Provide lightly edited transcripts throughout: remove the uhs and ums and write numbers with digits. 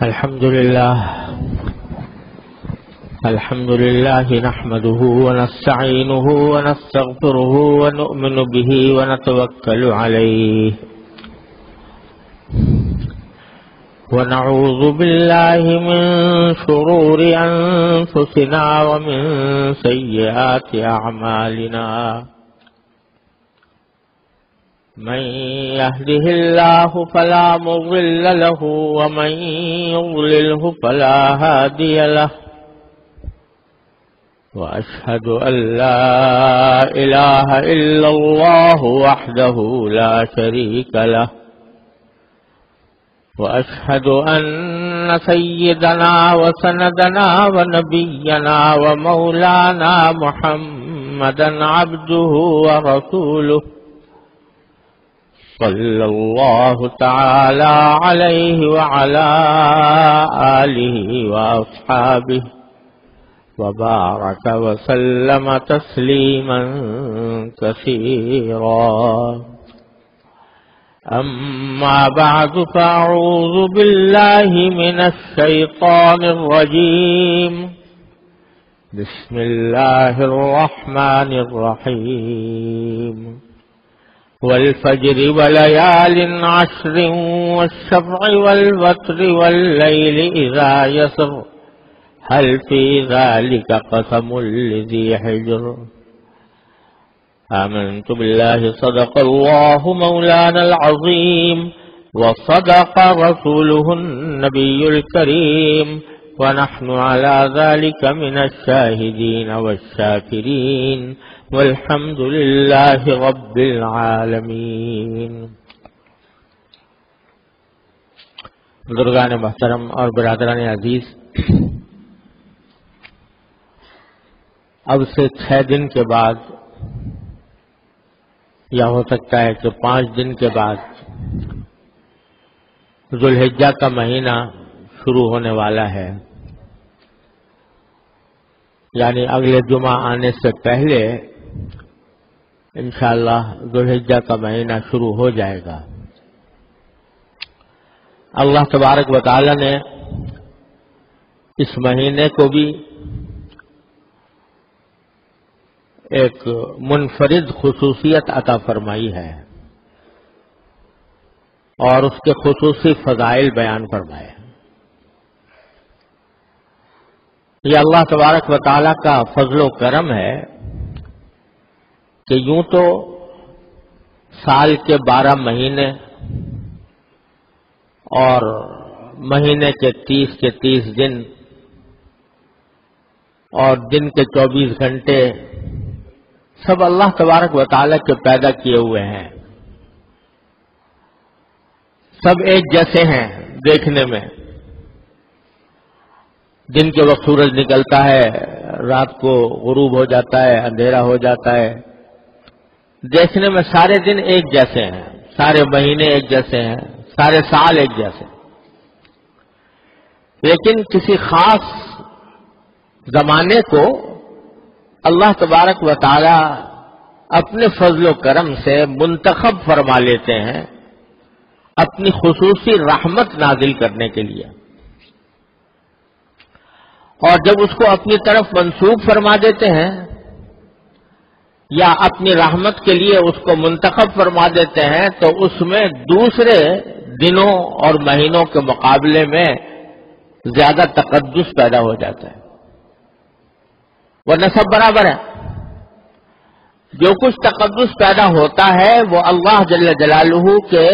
الحمد لله نحمده ونستعينه ونستغفره ونؤمن به ونتوكل عليه ونعوذ بالله من شرور أنفسنا ومن سيئات أعمالنا من يهده الله فلا مضل له ومن يضلله فلا هادي له وأشهد أن لا إله إلا الله وحده لا شريك له وأشهد أن سيدنا وسندنا ونبينا ومولانا محمدا عبده ورسوله صلى الله تعالى عليه وعلى آله وأصحابه وبارك وسلم تسليما كثيرا أما بعد فأعوذ بالله من الشيطان الرجيم بسم الله الرحمن الرحيم والفجر وليال عشر والشفع والوتر والليل إذا يسر هل في ذلك قسم لذي حجر آمنت بالله صدق الله مولانا العظيم وصدق رسوله النبي الكريم ونحن على ذلك من الشاهدين والشاكرين والحمد لله رب العالمین۔ بزرگان محترم اور برادران عزیز، اب سے 6 دن کے بعد یا ہو سکتا ہے کہ 5 دن کے بعد ذوالحجہ کا مہینہ شروع ہونے والا ہے، یعنی اگلے جمعہ آنے سے پہلے انشاءاللہ ذوالحجہ کا مہینہ شروع ہو جائے گا۔ اللہ تبارک و تعالی نے اس مہینے کو بھی ایک منفرد خصوصیت عطا فرمائی ہے اور اس کے خصوصی فضائل بیان فرمائے۔ یہ اللہ تبارک و تعالی کا فضل و کرم ہے کہ یوں تو سال کے 12 مہینے اور مہینے کے 30 دن اور دن کے 24 گھنٹے سب اللہ تبارک و تعالی کے پیدا کیے ہوئے ہیں، سب ایک جیسے ہیں دیکھنے میں۔ دن کے وقت سورج نکلتا ہے، رات کو غروب ہو جاتا ہے، اندھیرا ہو جاتا ہے، دیکھنے میں سارے دن ایک جیسے ہیں، سارے مہینے ایک جیسے ہیں، سارے سال ایک جیسے، لیکن کسی خاص زمانے کو اللہ تبارک و تعالی اپنے فضل و کرم سے منتخب فرما لیتے ہیں اپنی خصوصی رحمت نازل کرنے کے لیے، اور جب اس کو اپنی طرف منسوب فرما دیتے ہیں یا اپنی رحمت کے لیے اس کو منتخب فرما دیتے ہیں تو اس میں دوسرے دنوں اور مہینوں کے مقابلے میں زیادہ تقدس پیدا ہو جاتا ہے، ورنہ سب برابر ہے۔ جو کچھ تقدس پیدا ہوتا ہے وہ اللہ جل جلالہ کے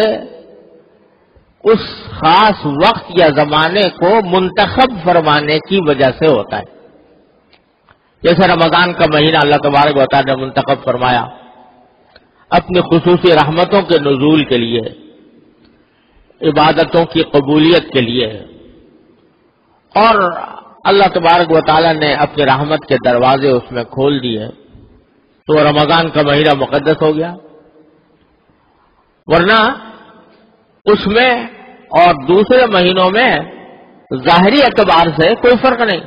اس خاص وقت یا زمانے کو منتخب فرمانے کی وجہ سے ہوتا ہے۔ جیسے رمضان کا مہینہ اللہ تبارک و تعالی نے منتخب فرمایا اپنی خصوصی رحمتوں کے نزول کے لیے، عبادتوں کی قبولیت کے لیے، اور اللہ تبارک و تعالی نے اپنی رحمت کے دروازے اس میں کھول دیے تو رمضان کا مہینہ مقدس ہو گیا، ورنہ اس میں اور دوسرے مہینوں میں ظاہری اعتبار سے کوئی فرق نہیں،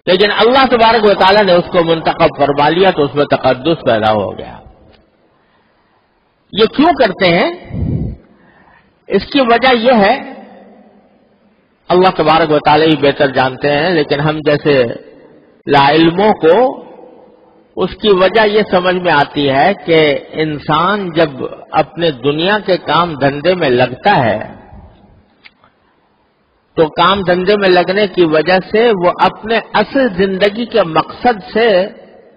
لیکن اللہ تبارک و تعالی نے اس کو منتخب فرما لیا تو اس میں تقدس پیدا ہو گیا۔ یہ کیوں کرتے ہیں؟ اس کی وجہ یہ ہے اللہ تبارک و تعالی ہی بہتر جانتے ہیں، لیکن ہم جیسے لا علموں کو اس کی وجہ یہ سمجھ میں آتی ہے کہ انسان جب اپنے دنیا کے کام دھندے میں لگتا ہے تو کام دھندے میں لگنے کی وجہ سے وہ اپنے اصل زندگی کے مقصد سے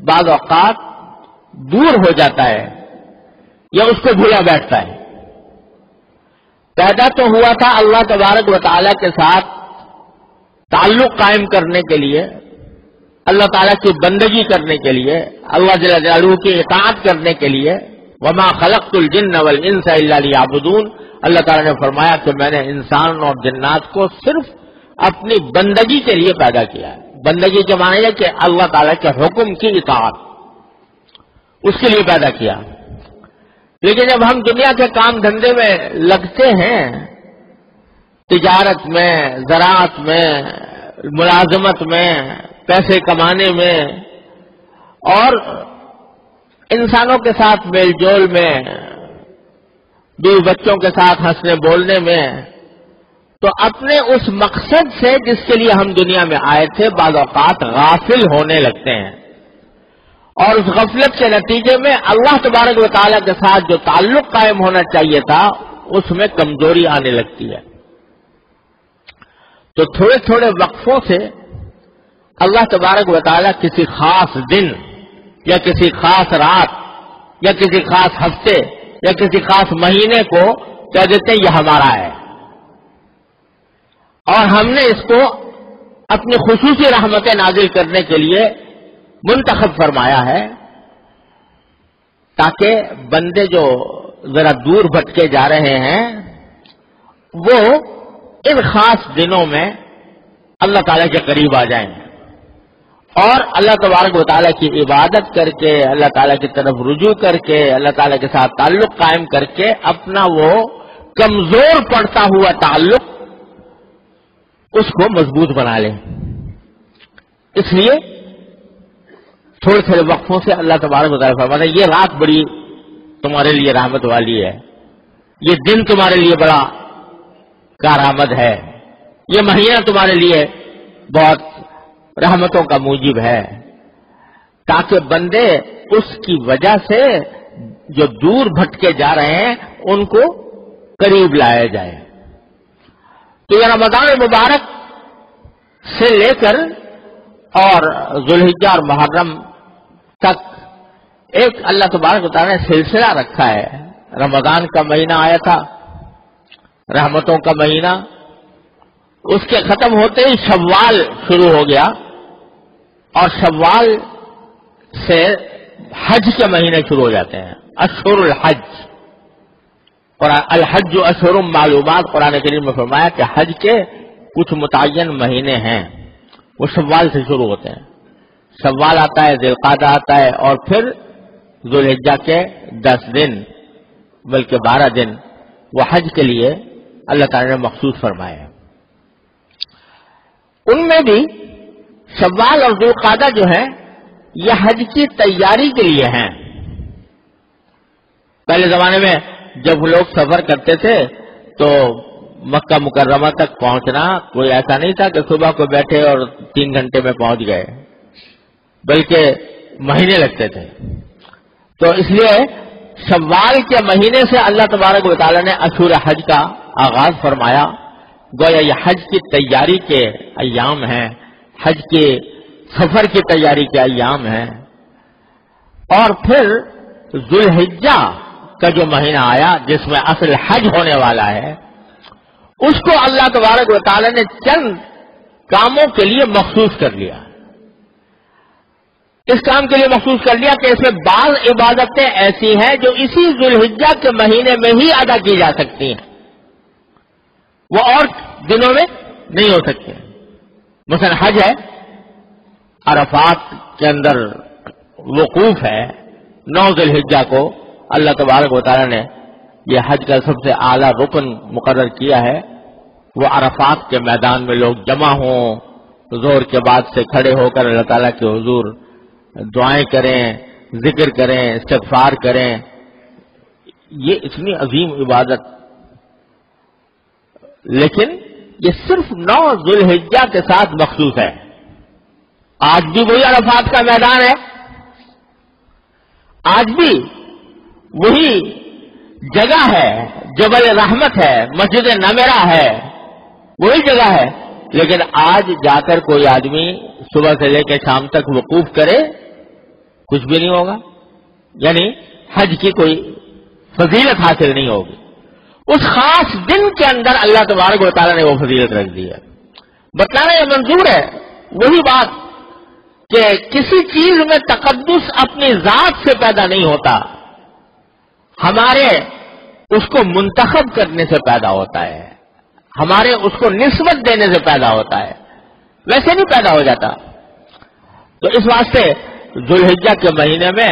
بعض اوقات دور ہو جاتا ہے یا اس کو بھولا بیٹھتا ہے۔ پیدا تو ہوا تھا اللہ تبارک و تعالیٰ کے ساتھ تعلق قائم کرنے کے لیے، اللہ تعالیٰ کی بندگی کرنے کے لیے، اللہ جل جلالہ کی اطاعت کرنے کے لیے۔ وما خلقت الجن والانس الا لیعبدون، اللہ تعالیٰ نے فرمایا کہ میں نے انسان اور جنات کو صرف اپنی بندگی کے لیے پیدا کیا ہے۔ بندگی کے معنی ہے کہ اللہ تعالیٰ کے حکم کی اطاعت، اس کے لیے پیدا کیا۔ لیکن جب ہم دنیا کے کام دھندے میں لگتے ہیں، تجارت میں، زراعت میں، ملازمت میں، پیسے کمانے میں اور انسانوں کے ساتھ میل جول میں، بیوی بچوں کے ساتھ ہنسنے بولنے میں، تو اپنے اس مقصد سے جس کے لیے ہم دنیا میں آئے تھے بعض اوقات غافل ہونے لگتے ہیں، اور اس غفلت کے نتیجے میں اللہ تبارک و تعالیٰ کے ساتھ جو تعلق قائم ہونا چاہیے تھا اس میں کمزوری آنے لگتی ہے۔ تو تھوڑے تھوڑے وقفوں سے اللہ تبارک و تعالیٰ کسی خاص دن یا کسی خاص رات یا کسی خاص ہفتے یا کسی خاص مہینے کو کہہ دیتے ہیں یہ ہمارا ہے، اور ہم نے اس کو اپنی خصوصی رحمتیں نازل کرنے کے لیے منتخب فرمایا ہے، تاکہ بندے جو ذرا دور بھٹکے جا رہے ہیں وہ ان خاص دنوں میں اللہ تعالیٰ کے قریب آ جائیں اور اللہ تبارک و تعالیٰ کی عبادت کر کے، اللہ تعالیٰ کی طرف رجوع کر کے، اللہ تعالیٰ کے ساتھ تعلق قائم کر کے اپنا وہ کمزور پڑتا ہوا تعلق اس کو مضبوط بنا لیں۔ اس لیے تھوڑے تھوڑے وقفوں سے اللہ تبارک و تعالیٰ فرماتا ہے یہ رات بڑی تمہارے لیے رحمت والی ہے، یہ دن تمہارے لیے بڑا کارآمد ہے، یہ مہینہ تمہارے لیے بہت رحمتوں کا موجب ہے، تاکہ بندے اس کی وجہ سے جو دور بھٹکے جا رہے ہیں ان کو قریب لایا جائے۔ تو یہ رمضان مبارک سے لے کر اور ذوالحجہ اور محرم تک ایک اللہ تبارک و تعالیٰ نے سلسلہ رکھا ہے۔ رمضان کا مہینہ آیا تھا، رحمتوں کا مہینہ، اس کے ختم ہوتے ہی شوال شروع ہو گیا، اور شوال سے حج کے مہینے شروع ہو جاتے ہیں، اشہر الحج، اور الحج اشہر معلومات قرآن کریم میں فرمایا کہ حج کے کچھ متعین مہینے ہیں، وہ شوال سے شروع ہوتے ہیں۔ شوال آتا ہے، ذی القعدہ آتا ہے، اور پھر ذوالحجہ کے 10 دن بلکہ 12 دن وہ حج کے لیے اللہ تعالی نے مخصوص فرمائے ہیں۔ ان میں بھی شوال اور ذی القعدہ جو ہے یہ حج کی تیاری کے لیے ہیں۔ پہلے زمانے میں جب لوگ سفر کرتے تھے تو مکہ مکرمہ تک پہنچنا کوئی ایسا نہیں تھا کہ صبح کو بیٹھے اور 3 گھنٹے میں پہنچ گئے، بلکہ مہینے لگتے تھے۔ تو اس لیے شوال کے مہینے سے اللہ تبارک و تعالیٰ نے اشہر حج کا آغاز فرمایا، گویا یہ حج کی تیاری کے ایام ہیں، حج کے سفر کی تیاری کے ایام ہیں۔ اور پھر ذوالحجہ کا جو مہینہ آیا جس میں اصل حج ہونے والا ہے، اس کو اللہ تبارک و تعالیٰ نے چند کاموں کے لیے مخصوص کر لیا۔ اس کام کے لیے مخصوص کر لیا کہ اس میں بعض عبادتیں ایسی ہیں جو اسی ذوالحجہ کے مہینے میں ہی ادا کی جا سکتی ہیں، وہ اور دنوں میں نہیں ہو سکتی۔ مثلا حج ہے، عرفات کے اندر وقوف ہے، 9 ذوالحجہ کو اللہ تبارک و تعالیٰ نے یہ حج کا سب سے اعلیٰ رکن مقرر کیا ہے، وہ عرفات کے میدان میں لوگ جمع ہوں، ظہر کے بعد سے کھڑے ہو کر اللہ تعالیٰ کے حضور دعائیں کریں، ذکر کریں، استغفار کریں۔ یہ اتنی عظیم عبادت، لیکن یہ صرف 9 ذوالحجہ کے ساتھ مخصوص ہے. آج بھی وہی عرفات کا میدان ہے, آج بھی وہی جگہ ہے, جبل رحمت ہے, مسجد نمرہ ہے, وہی جگہ ہے. لیکن آج جا کر کوئی آدمی صبح سے لے کے شام تک وقوف کرے, کچھ بھی نہیں ہوگا. یعنی حج کی کوئی فضیلت حاصل نہیں ہوگی. اس خاص دن کے اندر اللہ تبارک و تعالیٰ نے وہ فضیلت رکھ دی ہے. بتلانا یہ منظور ہے وہی بات کہ کسی چیز میں تقدس اپنی ذات سے پیدا نہیں ہوتا, ہمارے اس کو منتخب کرنے سے پیدا ہوتا ہے, ہمارے اس کو نسبت دینے سے پیدا ہوتا ہے, ویسے نہیں پیدا ہو جاتا. تو اس واسطے ذوالحجہ کے مہینے میں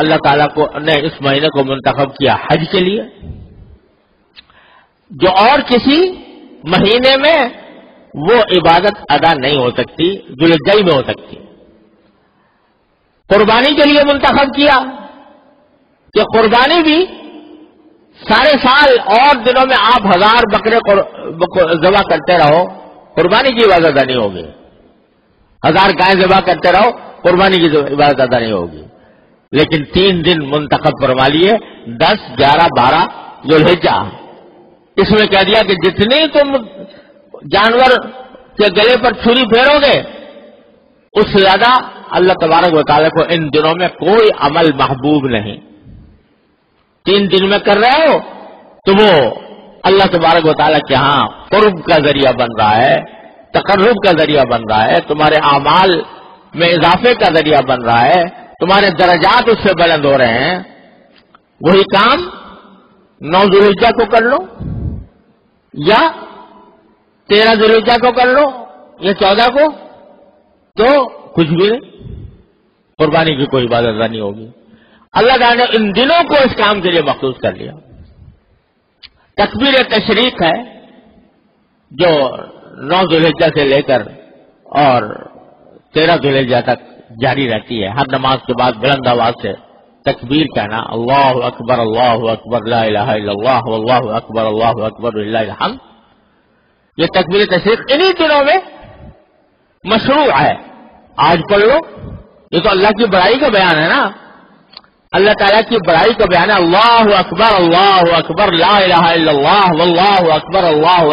اللہ تعالیٰ نے اس مہینے کو منتخب کیا حج کے لیے, جو اور کسی مہینے میں وہ عبادت ادا نہیں ہو سکتی, ذوالحجہ میں ہو سکتی. قربانی کے لیے منتخب کیا کہ قربانی بھی سارے سال اور دنوں میں آپ 1000 بکرے ذبح کرتے رہو, قربانی کی عبادت ادا نہیں ہوگی. 1000 گائے ذبح کرتے رہو, قربانی کی عبادت ادا نہیں ہوگی. لیکن 3 دن منتخب فرما لیے, 10, 11, 12 ذوالحجہ. اس میں کہہ دیا کہ جتنی تم جانور کے گلے پر چھری پھیرو گے اس سے زیادہ اللہ تبارک و تعالیٰ کو ان دنوں میں کوئی عمل محبوب نہیں. 3 دن میں کر رہے ہو تو وہ اللہ تبارک و تعالیٰ کے ہاں قرب کا ذریعہ بن رہا ہے, تقرب کا ذریعہ بن رہا ہے, تمہارے اعمال میں اضافے کا ذریعہ بن رہا ہے, تمہارے درجات اس سے بلند ہو رہے ہیں. وہی کام 9 ذوالحجہ کو کر لو یا 13 ذوالحجہ کو کر لو یا 14 کو, تو کچھ بھی نہیں, قربانی کی کوئی عبادت نہیں ہوگی. اللہ تعالیٰ نے ان دنوں کو اس کام کے لیے مخصوص کر لیا. تکبیر تشریق ہے جو 9 ذوالحجہ سے لے کر اور 13 ذوالحجہ تک جاری رہتی ہے. ہر نماز کے بعد بلند آواز سے تکبیر کہنا, اللہ اکبر لا الہ الا اللہ واللہ اکبر للہ الحمد. یہ تکبیر تشریق انہی دنوں میں مشروع ہے. آج پڑھ لو, یہ تو اللہ کی بڑائی کا بیان ہے نا, اللہ تعالیٰ کی بڑائی کا بیان ہے. اللہ اکبر لا الہ الا اللہ واللہ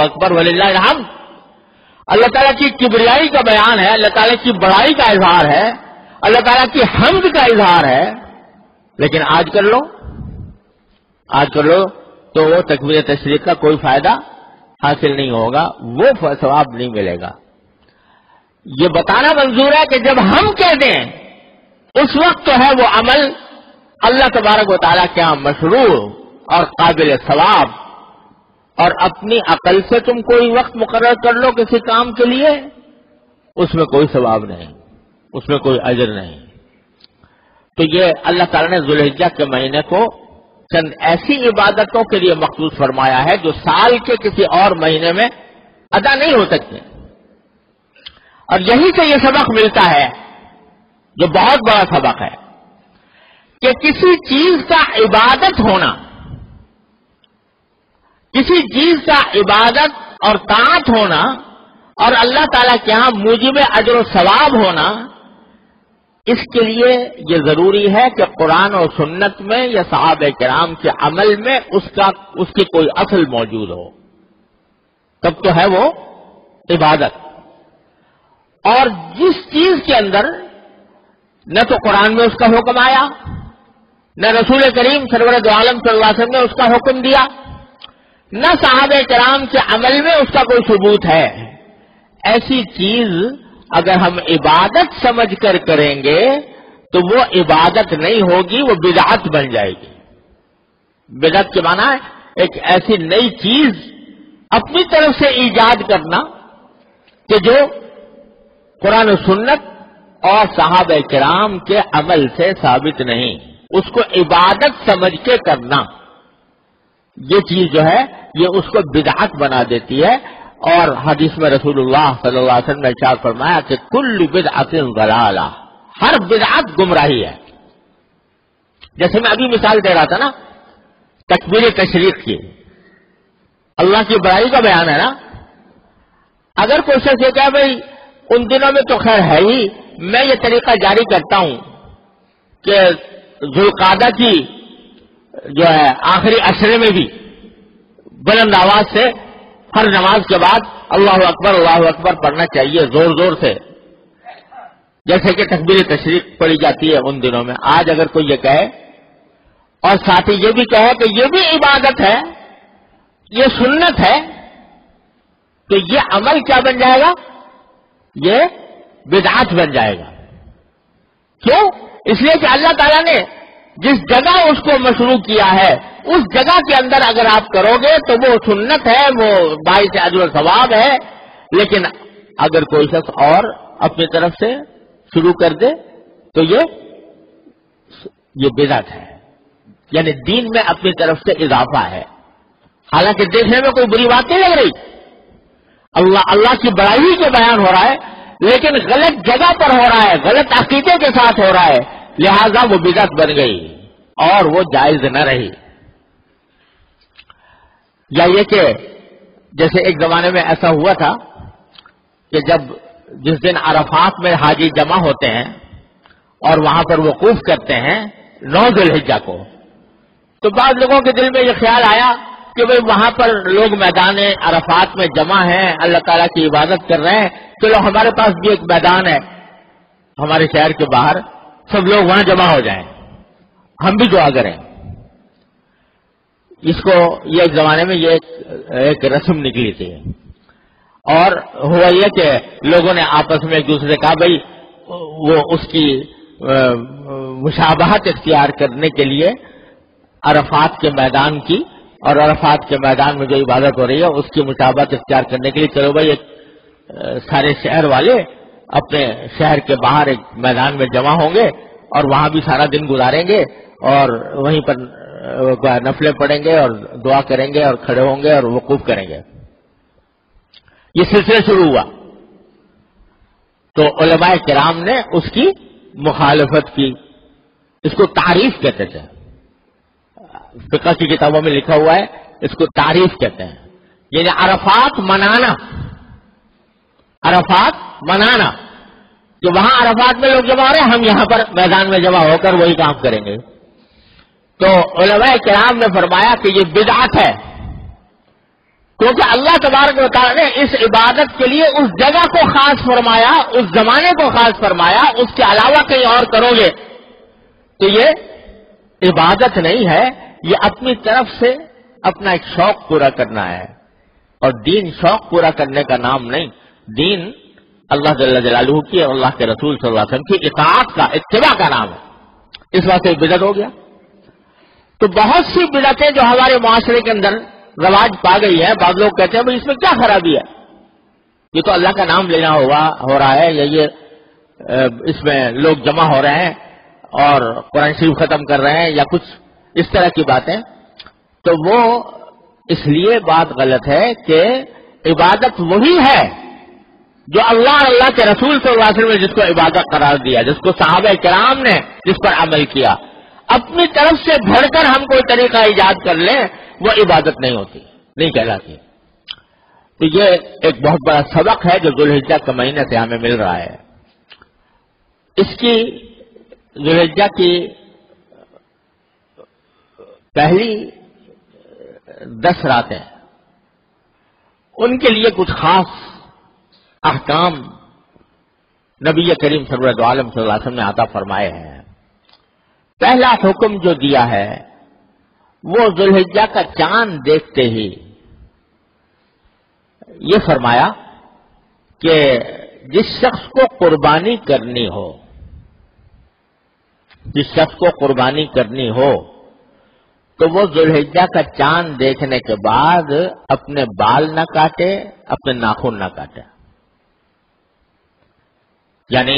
اکبر وللہ الحمد. اللہ تعالیٰ کی کبریائی کا بیان ہے, اللہ تعالیٰ کی بڑائی کا اظہار ہے, اللہ تعالیٰ کی حمد کا اظہار ہے. لیکن آج کر لو تو وہ تکبیر تشریق کا کوئی فائدہ حاصل نہیں ہوگا, وہ ثواب نہیں ملے گا. یہ بتانا منظور ہے کہ جب ہم کہہ دیں اس وقت تو ہے وہ عمل اللہ تبارک و تعالیٰ کے یہاں مشروع اور قابل ثواب, اور اپنی عقل سے تم کوئی وقت مقرر کر لو کسی کام کے لیے, اس میں کوئی ثواب نہیں, اس میں کوئی اجر نہیں. تو یہ اللہ تعالیٰ نے ذوالحجہ کے مہینے کو چند ایسی عبادتوں کے لیے مخصوص فرمایا ہے جو سال کے کسی اور مہینے میں ادا نہیں ہو سکتے. اور یہی سے یہ سبق ملتا ہے جو بہت بڑا سبق ہے کہ کسی چیز کا عبادت ہونا, کسی چیز کا عبادت اور طاعت ہونا اور اللہ تعالیٰ کے ہاں موجب اجر و ثواب ہونا, اس کے لیے یہ ضروری ہے کہ قرآن اور سنت میں یا صحابہ کرام کے عمل میں اس کی کوئی اصل موجود ہو, تب تو ہے وہ عبادت. اور جس چیز کے اندر نہ تو قرآن میں اس کا حکم آیا, نہ رسول کریم سرور دو عالم صلی اللہ علیہ وسلم نے اس کا حکم دیا, نہ صحابہ کرام کے عمل میں اس کا کوئی ثبوت ہے, ایسی چیز اگر ہم عبادت سمجھ کر کریں گے تو وہ عبادت نہیں ہوگی, وہ بدعت بن جائے گی. بدعت کے معنی ہے ایک ایسی نئی چیز اپنی طرف سے ایجاد کرنا کہ جو قرآن و سنت اور صحابہ کرام کے عمل سے ثابت نہیں, اس کو عبادت سمجھ کے کرنا, یہ چیز جو ہے یہ اس کو بدعت بنا دیتی ہے. اور حدیث میں رسول اللہ صلی اللہ علیہ وسلم نے ارشاد فرمایا کہ کل بدعت ضلالہ, ہر بدعت گمراہی ہے. جیسے میں ابھی مثال دے رہا تھا نا تکبیر تشریق کی, اللہ کی بڑائی کا بیان ہے نا, اگر کوئی شخص یہ کہے بھائی ان دنوں میں تو خیر ہے ہی، میں یہ طریقہ جاری کرتا ہوں کہ ذوالقعدہ کی جو ہے آخری عشرے میں بھی بلند آواز سے ہر نماز کے بعد اللہ اکبر پڑھنا چاہیے زور زور سے، جیسے کہ تکبیر تشریق پڑھی جاتی ہے ان دنوں میں. آج اگر کوئی یہ کہے اور ساتھ ہی یہ بھی کہے کہ یہ بھی عبادت ہے، یہ سنت ہے، تو یہ عمل کیا بن جائے گا؟ یہ بدعت بن جائے گا. کیوں؟ اس لیے کہ اللہ تعالیٰ نے جس جگہ اس کو مشروع کیا ہے اس جگہ کے اندر اگر آپ کرو گے تو وہ سنت ہے، وہ باعث اجر و ثواب ہے. لیکن اگر کوئی شخص اور اپنی طرف سے شروع کر دے تو یہ بدعت ہے، یعنی دین میں اپنی طرف سے اضافہ ہے. حالانکہ دیکھنے میں کوئی بری بات نہیں لگ رہی، اللہ کی بڑائی کے بیان ہو رہا ہے، لیکن غلط جگہ پر ہو رہا ہے، غلط عقیدے کے ساتھ ہو رہا ہے، لہذا وہ بدعت بن گئی اور وہ جائز نہ رہی. یا یہ کہ جیسے ایک زمانے میں ایسا ہوا تھا کہ جس دن عرفات میں حاجی جمع ہوتے ہیں اور وہاں پر وقوف کرتے ہیں 9 ذی الحجہ کو، تو بعض لوگوں کے دل میں یہ خیال آیا کہ بھئی وہاں پر لوگ میدان عرفات میں جمع ہیں، اللہ تعالیٰ کی عبادت کر رہے ہیں، چلو ہمارے پاس بھی ایک میدان ہے ہمارے شہر کے باہر، سب لوگ وہاں جمع ہو جائیں، ہم بھی دعا کریں. اس کو یہ ایک زمانے میں یہ ایک رسم نکلی تھی، اور ہوا یہ کہ لوگوں نے آپس میں ایک دوسرے سے کہا بھئی وہ اس کی مشابہت اختیار کرنے کے لیے عرفات کے میدان کی، اور عرفات کے میدان میں جو عبادت ہو رہی ہے اس کی مشابہت اختیار کرنے کے لیے چلو بھائی سارے شہر والے اپنے شہر کے باہر ایک میدان میں جمع ہوں گے اور وہاں بھی سارا دن گزاریں گے اور وہیں پر نفلیں پڑھیں گے اور دعا کریں گے اور کھڑے ہوں گے اور وقوف کریں گے. یہ سلسلہ شروع ہوا تو علماء کرام نے اس کی مخالفت کی. اس کو تعریف کہتے تھے، فقہ کی کتابوں میں لکھا ہوا ہے اس کو تعریف کہتے ہیں، یعنی عرفات منانا کہ وہاں عرفات میں لوگ جمع ہو رہے ہیں، ہم یہاں پر میدان میں جمع ہو کر وہی کام کریں گے. تو علماء کرام نے فرمایا کہ یہ بدعت ہے، کیونکہ اللہ تبارک و تعالیٰ نے اس عبادت کے لیے اس جگہ کو خاص فرمایا، اس زمانے کو خاص فرمایا، اس کے علاوہ کہیں اور کرو گے تو یہ عبادت نہیں ہے، یہ اپنی طرف سے اپنا ایک شوق پورا کرنا ہے. اور دین شوق پورا کرنے کا نام نہیں، دین اللہ جل جلالہ کی اور اللہ کے رسول صلی اللہ علیہ وسلم کی اطاعت کا، اتباع کا نام ہے. اس بات سے بدعت ہو گیا. تو بہت سی بدعتیں جو ہمارے معاشرے کے اندر رواج پا گئی ہے، بعض لوگ کہتے ہیں بھائی اس میں کیا خرابی ہے، یہ تو اللہ کا نام لینا ہو رہا ہے، یا یہ اس میں لوگ جمع ہو رہے ہیں اور قرآن شریف ختم کر رہے ہیں یا کچھ اس طرح کی باتیں. تو وہ اس لیے بات غلط ہے کہ عبادت وہی ہے جو اللہ کے رسول صلی اللہ علیہ وسلم نے جس کو عبادت قرار دیا، جس کو صحابہ کرام نے جس پر عمل کیا. اپنی طرف سے بڑھ کر ہم کوئی طریقہ ایجاد کر لیں وہ عبادت نہیں ہوتی، نہیں کہلاتی. تو یہ ایک بہت بڑا سبق ہے جو ذوالحجہ کے مہینے سے ہمیں مل رہا ہے. اس کی ذوالحجہ کی پہلی 10 راتیں ان کے لیے کچھ خاص احکام نبی کریم سرور عالم صلی اللہ علیہ وسلم نے عطا فرمائے ہیں. پہلا حکم جو دیا ہے وہ ذوالحجہ کا چاند دیکھتے ہی یہ فرمایا کہ جس شخص کو قربانی کرنی ہو، تو وہ ذوالحجہ کا چاند دیکھنے کے بعد اپنے بال نہ کاٹے، اپنے ناخن نہ کاٹے. یعنی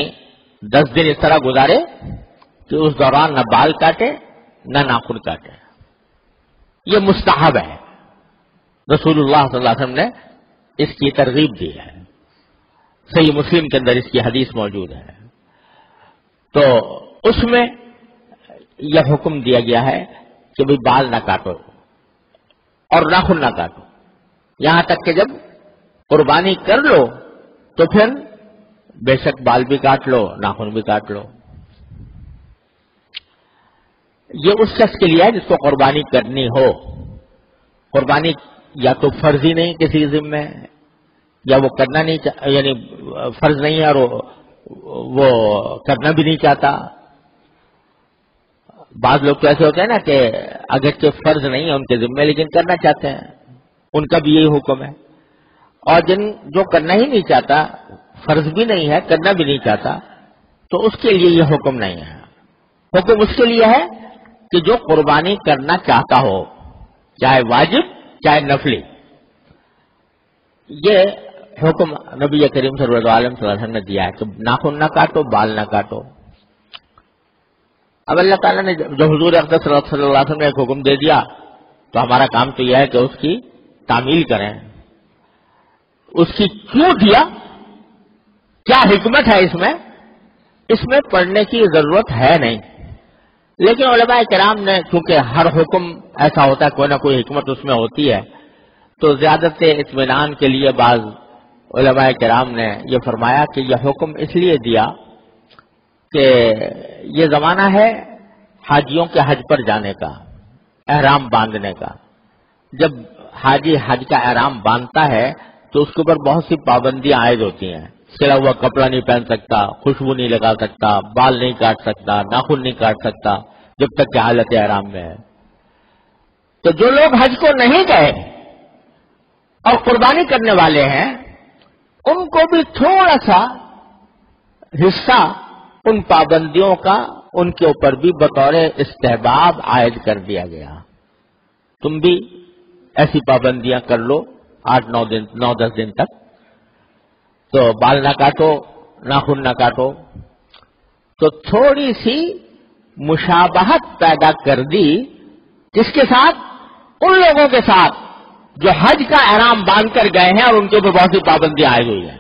10 دن اس طرح گزارے کہ اس دوران نہ بال کاٹے نہ ناخن کاٹے. یہ مستحب ہے، رسول اللہ صلی اللہ علیہ وسلم نے اس کی ترغیب دی ہے. صحیح مسلم کے اندر اس کی حدیث موجود ہے. تو اس میں یہ حکم دیا گیا ہے کہ بھئی بال نہ کاٹو اور ناخن نہ کاٹو، یہاں تک کہ جب قربانی کر لو تو پھر بے شک بال بھی کاٹ لو، ناخن بھی کاٹ لو۔ یہ اس شخص کے لیے ہے جس کو قربانی کرنی ہو۔ قربانی یا تو فرض ہی نہیں کسی ذمہ، یا وہ کرنا نہیں یعنی فرض نہیں ہے اور وہ کرنا بھی نہیں چاہتا۔ بعض لوگ تو ایسے ہوتے ہیں نا کہ اگرچہ فرض نہیں ہے ان کے ذمہ لیکن کرنا چاہتے ہیں، ان کا بھی یہی حکم ہے۔ اور جو کرنا ہی نہیں چاہتا، فرض بھی نہیں ہے، کرنا بھی نہیں چاہتا، تو اس کے لیے یہ حکم نہیں ہے۔ حکم اس کے لیے ہے کہ جو قربانی کرنا چاہتا ہو، چاہے واجب چاہے نفلی۔ یہ حکم نبی کریم صلی اللہ علیہ وسلم نے دیا ہے کہ ناخن نہ کاٹو، بال نہ کاٹو۔ اب اللہ تعالیٰ نے جو حضور اقدس صلی اللہ علیہ وسلم نے ایک حکم دے دیا تو ہمارا کام تو یہ ہے کہ اس کی تعمیل کریں۔ اس کی کیوں دیا، کیا حکمت ہے اس میں پڑھنے کی ضرورت ہے نہیں، لیکن علماء کرام نے چونکہ ہر حکم ایسا ہوتا ہے کوئی نہ کوئی حکمت اس میں ہوتی ہے، تو زیادت اطمینان کے لیے بعض علماء کرام نے یہ فرمایا کہ یہ حکم اس لیے دیا کہ یہ زمانہ ہے حاجیوں کے حج پر جانے کا، احرام باندھنے کا۔ جب حاجی حج کا احرام باندھتا ہے تو اس کے اوپر بہت سی پابندیاں عائد ہوتی ہیں۔ سلا ہوا کپڑا نہیں پہن سکتا، خوشبو نہیں لگا سکتا، بال نہیں کاٹ سکتا، ناخن نہیں کاٹ سکتا جب تک کہ حالت احرام میں ہے۔ تو جو لوگ حج کو نہیں گئے اور قربانی کرنے والے ہیں ان کو بھی تھوڑا سا حصہ ان پابندیوں کا ان کے اوپر بھی بطور استحباب عائد کر دیا گیا۔ تم بھی ایسی پابندیاں کر لو 8-9-10 دن تک، تو بال نہ کاٹو، ناخن نہ کاٹو۔ تو تھوڑی سی مشابہت پیدا کر دی کس کے ساتھ؟ ان لوگوں کے ساتھ جو حج کا احرام باندھ کر گئے ہیں اور ان کے اوپر بہت سی پابندیاں آئی ہوئی ہیں،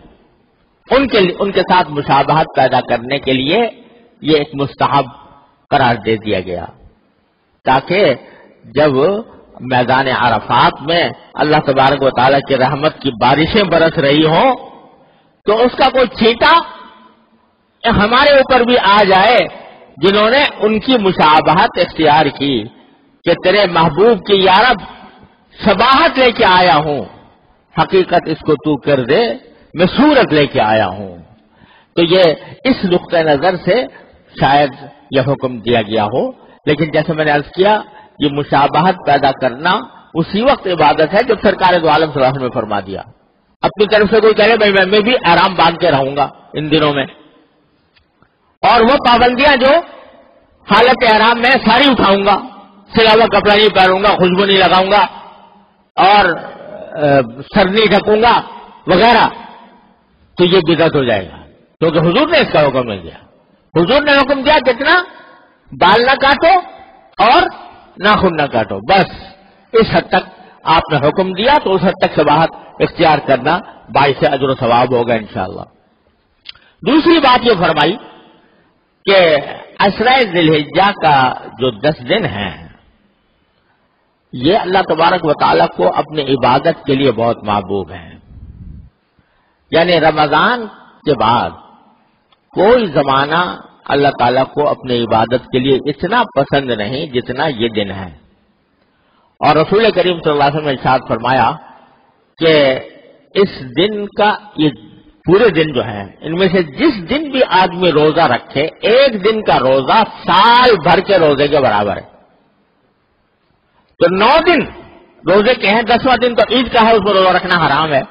ان کے ساتھ مشابہت پیدا کرنے کے لیے یہ ایک مستحب قرار دے دیا گیا، تاکہ جب میدان عرفات میں اللہ تبارک و تعالیٰ کی رحمت کی بارشیں برس رہی ہوں تو اس کا کوئی چھینٹا ہمارے اوپر بھی آ جائے جنہوں نے ان کی مشابہت اختیار کی کہ تیرے محبوب کی یا رب شباہت لے کے آیا ہوں، حقیقت اس کو تو کر دے، میں صورت لے کے آیا ہوں۔ تو یہ اس نقطۂ نظر سے شاید یہ حکم دیا گیا ہو، لیکن جیسے میں نے عرض کیا یہ مشابہت پیدا کرنا اسی وقت عبادت ہے جب سرکار دو عالم صلی اللہ علیہ وسلم نے فرما دیا۔ اپنی طرف سے کوئی کہے بھائی میں بھی آرام باندھ کے رہوں گا ان دنوں میں، اور وہ پابندیاں جو حالت احرام میں ساری اٹھاؤں گا، سلا ہوا کپڑا نہیں پہنوں گا، خوشبو نہیں لگاؤں گا اور سر نہیں ڈھکوں گا وغیرہ، تو یہ بدعت ہو جائے گا، کیونکہ حضور نے اس کا حکم نہیں دیا۔ حضور نے حکم دیا کتنا؟ بال نہ کاٹو اور ناخن نہ کاٹو، بس اس حد تک آپ نے حکم دیا، تو اس حد تک شباہت اختیار کرنا باعث اجر و ثواب ہوگا انشاءاللہ۔ دوسری بات یہ فرمائی کہ عشرہ ذی الحجہ کا جو 10 دن ہیں یہ اللہ تبارک و تعالیٰ کو اپنی عبادت کے لیے بہت محبوب ہیں، یعنی رمضان کے بعد کوئی زمانہ اللہ تعالیٰ کو اپنی عبادت کے لیے اتنا پسند نہیں جتنا یہ دن ہے۔ اور رسول کریم صلی اللہ علیہ وسلم نے ارشاد فرمایا کہ اس دن کا یہ پورے دن جو ہیں ان میں سے جس دن بھی آدمی روزہ رکھے، ایک دن کا روزہ سال بھر کے روزے کے برابر ہے۔ تو 9 دن روزے کے ہیں، 10واں دن تو عید کا ہے، اس میں روزہ رکھنا حرام ہے،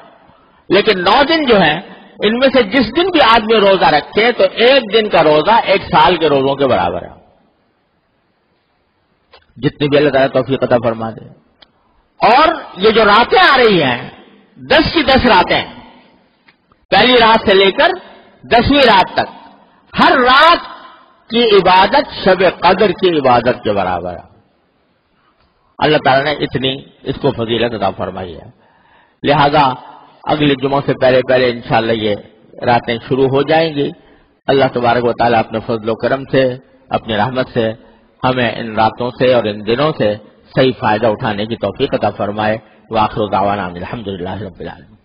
لیکن 9 دن جو ہیں ان میں سے جس دن بھی آدمی روزہ رکھے تو ایک دن کا روزہ 1 سال کے روزوں کے برابر ہے، جتنی بھی اللہ تعالیٰ توفیق عطا فرما دے۔ اور یہ جو راتیں آ رہی ہیں 10 کی 10 راتیں، پہلی رات سے لے کر 10ویں رات تک، ہر رات کی عبادت شب قدر کی عبادت کے برابر ہے۔ اللہ تعالیٰ نے اتنی اس کو فضیلت عطا فرمائی ہے، لہذا اگلے جمعوں سے پہلے پہلے انشاءاللہ یہ راتیں شروع ہو جائیں گی۔ اللہ تبارک و تعالیٰ اپنے فضل و کرم سے، اپنی رحمت سے ہمیں ان راتوں سے اور ان دنوں سے صحیح فائدہ اٹھانے کی توفیق عطا فرمائے۔ وآخر دعوانا الحمدللہ رب العالمین۔